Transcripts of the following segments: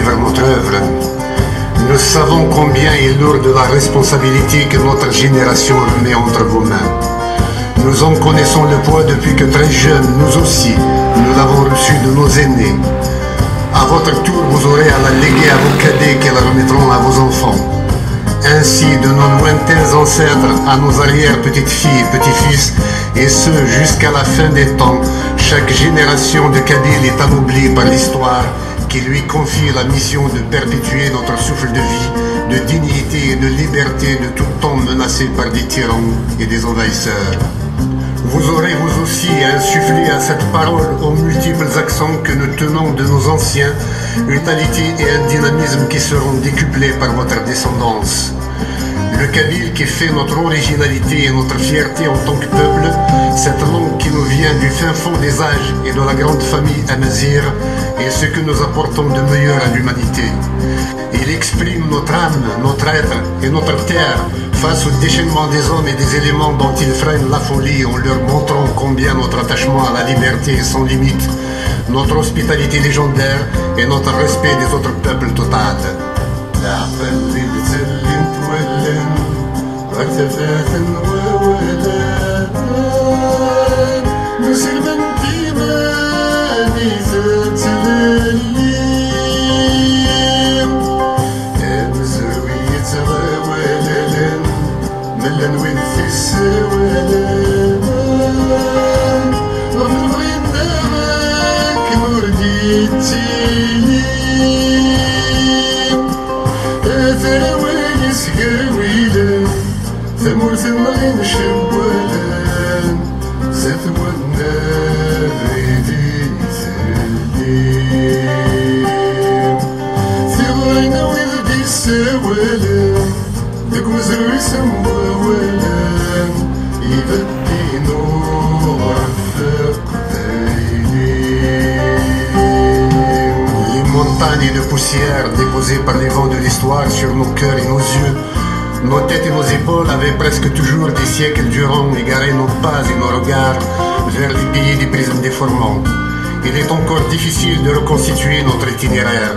poursuivre notre œuvre. Nous savons combien est lourde la responsabilité que notre génération remet entre vos mains. Nous en connaissons le poids depuis que très jeunes, nous aussi, nous l'avons reçu de nos aînés. À votre tour, vous aurez à la léguer à vos cadets qui la remettront à vos enfants. Ainsi, de nos lointains ancêtres à nos arrière-petites-filles et petits-fils, et ce jusqu'à la fin des temps, chaque génération de Kabyles est anoblie par l'histoire qui lui confie la mission de perpétuer notre souffle de vie, de dignité et de liberté de tout temps menacé par des tyrans et des envahisseurs. Vous aurez vous aussi insufflé à cette parole aux multiples accents que nous tenons de nos anciens, une qualité et un dynamisme qui seront décuplés par votre descendance. Le kabyle qui fait notre originalité et notre fierté en tant que peuple, cette langue qui nous vient du fin fond des âges et de la grande famille Amazigh, est ce que nous apportons de meilleur à l'humanité. Il exprime notre âme, notre être et notre terre face au déchaînement des hommes et des éléments dont ils freinent la folie en leur montrant combien notre attachement à la liberté est sans limite, notre hospitalité légendaire et notre respect des autres peuples total. Les montagnes de poussière déposées par les vents de l'histoire sur nos cœurs et nos yeux, nos têtes et nos épaules avaient presque toujours des siècles durant égaré nos pas et nos regards vers les pays des prismes déformants. Il est encore difficile de reconstituer notre itinéraire.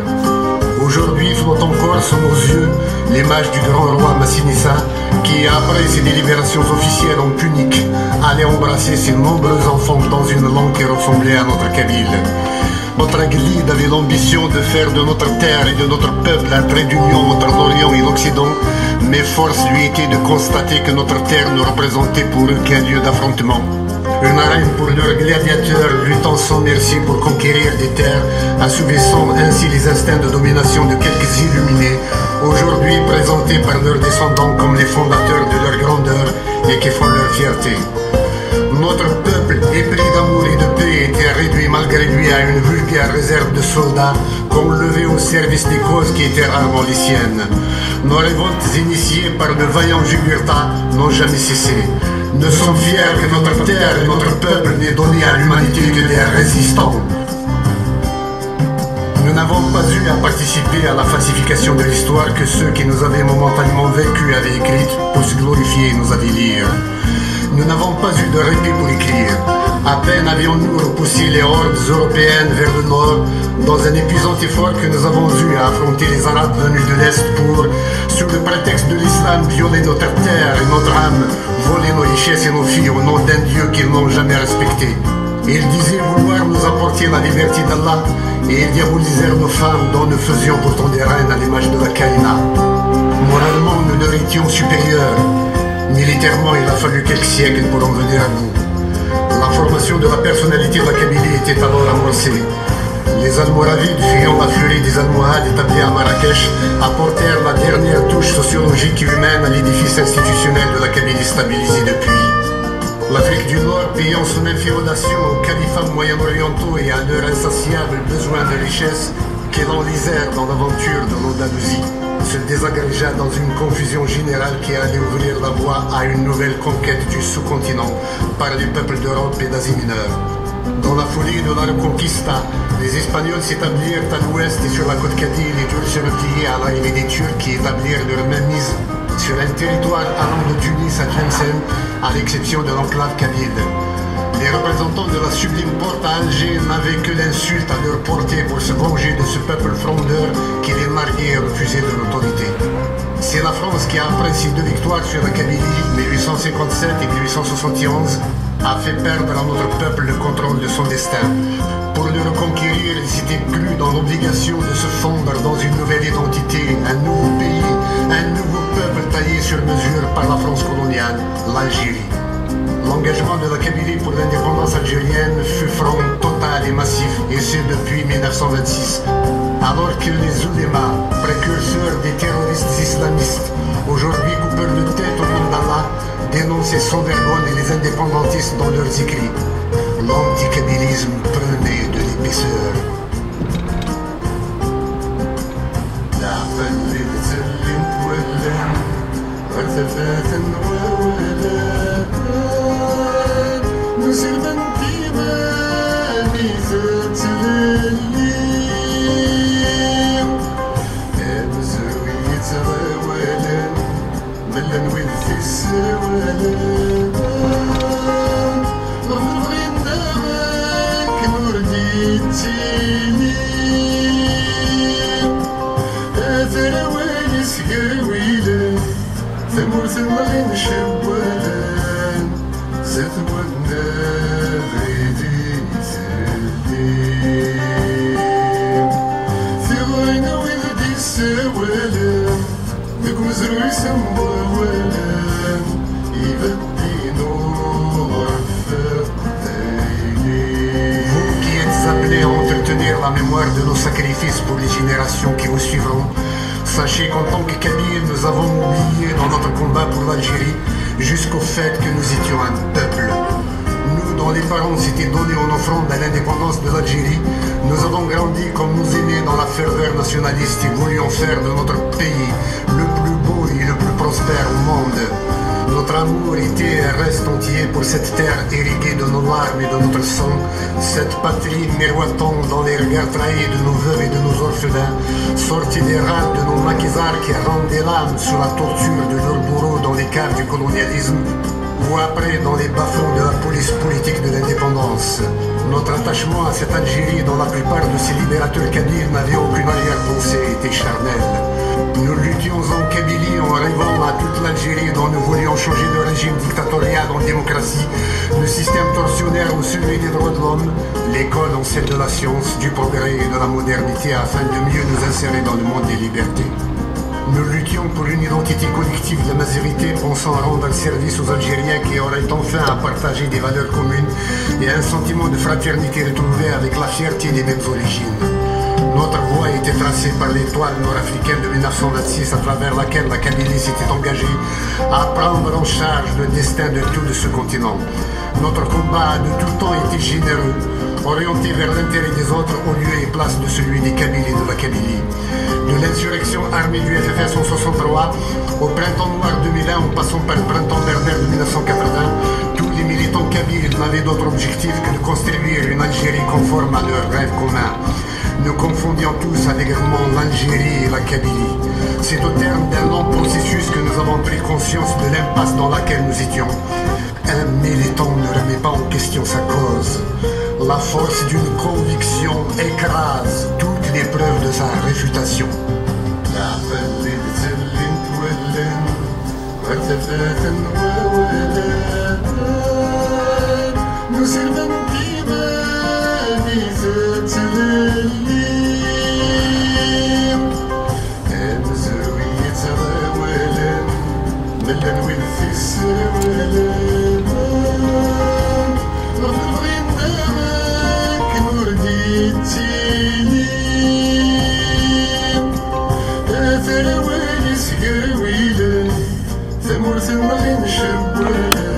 Aujourd'hui flotte encore sous nos yeux l'image du grand roi Massinissa qui, après ses délibérations officielles en punique, allait embrasser ses nombreux enfants dans une langue qui ressemblait à notre kabyle. Notre Aglide avait l'ambition de faire de notre terre et de notre peuple un trait d'union entre l'Orient et l'Occident, mais force lui était de constater que notre terre ne représentait pour eux qu'un lieu d'affrontement. Une arène pour leurs gladiateurs luttant sans merci pour conquérir des terres, assouvissant ainsi les instincts de domination de quelques illuminés, aujourd'hui présentés par leurs descendants comme les fondateurs de leur grandeur et qui font leur fierté. Notre peuple, épris d'amour et de paix, était réduit malgré lui à une vulgaire réserve de soldats qu'on levait au service des causes qui étaient rarement les siennes. Nos révoltes initiées par le vaillant Jugurtha n'ont jamais cessé. Nous sommes fiers que notre terre et notre peuple n'aient donné à l'humanité que des résistants. Nous n'avons pas eu à participer à la falsification de l'histoire que ceux qui nous avaient momentanément vécu avaient écrite pour se glorifier et nous avilir. Nous n'avons pas eu de répit pour écrire. À peine avions-nous repoussé les hordes européennes vers le nord, dans un épuisant effort que nous avons eu à affronter les Arabes venus de l'Est pour, sous le prétexte de l'islam, violer notre terre et notre âme, voler nos richesses et nos filles au nom d'un Dieu qu'ils n'ont jamais respecté. Ils disaient vouloir nous apporter la liberté d'Allah et ils diabolisèrent nos femmes dont nous faisions pourtant des reines à l'image de la Kaïna. Moralement, nous leur étions supérieurs. Militairement, il a fallu quelques siècles pour en venir à bout. La formation de la personnalité de la Kabylie était alors amorcée. Les Almoravides, fuyant la furie des Almohades établis à Marrakech, apportèrent la dernière touche sociologique et humaine à l'édifice institutionnel de la Kabylie stabilisée depuis. L'Afrique du Nord, payant son inféodation aux califats moyen-orientaux et à leur insatiable besoin de richesse, qu'ils enlisèrent dans l'aventure de l'Andalousie, se désagrégea dans une confusion générale qui allait ouvrir la voie à une nouvelle conquête du sous-continent par les peuples d'Europe et d'Asie mineure. Dans la folie de la Reconquista, les Espagnols s'établirent à l'ouest et sur la côte kabyle et durent se replier à l'arrivée des Turcs qui établirent leur mainmise sur un territoire allant de Tunis à Tlemcen, à l'exception de l'enclave kabyle. Les représentants de la sublime porte à Alger n'avaient que l'insulte à leur porter pour se venger de ce peuple frondeur qui les narguait et refusait de l'autorité. C'est la France qui, après ses 2 victoires sur la Kabylie, 1857 et 1871, a fait perdre à notre peuple le contrôle de son destin. Pour le reconquérir, ils s'étaient crus dans l'obligation de se fondre dans une nouvelle identité, un nouveau pays, un nouveau peuple taillé sur mesure par la France coloniale, l'Algérie. L'engagement de la Kabylie pour l'indépendance algérienne fut franc, total et massif, et ce depuis 1926. Alors que les oulémas, précurseurs des terroristes islamistes, aujourd'hui coupeurs de tête au nom d'Allah, dénonçaient sans vergogne les indépendantistes dans leurs écrits. L'anticabylisme prenait de l'épaisseur. La mémoire de nos sacrifices pour les générations qui vous suivront. Sachez qu'en tant que Kabyles, nous avons oublié dans notre combat pour l'Algérie jusqu'au fait que nous étions un peuple. Nous, dont les parents s'étaient donnés en offrande à l'indépendance de l'Algérie, nous avons grandi comme nos aînés dans la ferveur nationaliste et voulions faire de notre pays le plus beau et le plus prospère au monde. Notre amour était et reste entier pour cette terre irriguée de nos larmes et de notre sang, cette patrie miroitant dans les regards trahis de nos veuves et de nos orphelins, sortis des rangs de nos maquisards qui rendaient l'âme sous la torture de leurs bourreaux dans les caves du colonialisme, ou après dans les bas-fonds de la police politique de l'indépendance. Notre attachement à cette Algérie dont la plupart de ses libérateurs kabyles n'avaient aucune arrière-pensée était charnel. Nous luttions en Kabylie en rêvant à toute l'Algérie dont nous voulions changer de régime dictatorial en démocratie, le système tortionnaire au celui des droits de l'homme, l'école en celle de la science, du progrès et de la modernité afin de mieux nous insérer dans le monde des libertés. Nous luttions pour une identité collective de majorité pensant rendre service aux Algériens qui auraient enfin à partager des valeurs communes et un sentiment de fraternité retrouvé avec la fierté des mêmes origines. Notre voie était tracée par l'étoile nord-africaine de 1926 à travers laquelle la Kabylie s'était engagée à prendre en charge le destin de tout de ce continent. Notre combat de tout temps était généreux, orienté vers l'intérêt des autres au lieu et place de celui des Kabyles et de la Kabylie. De l'insurrection armée du FFS en 63 au printemps noir 2001 en passant par le printemps berbère de 1980, tous les militants kabyles n'avaient d'autre objectif que de construire une Algérie conforme à leurs rêves communs. Nous confondions tous allègrement l'Algérie et la Kabylie. C'est au terme d'un long processus que nous avons pris conscience de l'impasse dans laquelle nous étions. Un militant ne remet pas en question sa cause. La force d'une conviction écrase toutes les preuves de sa réfutation. ثمرة المغنى شباب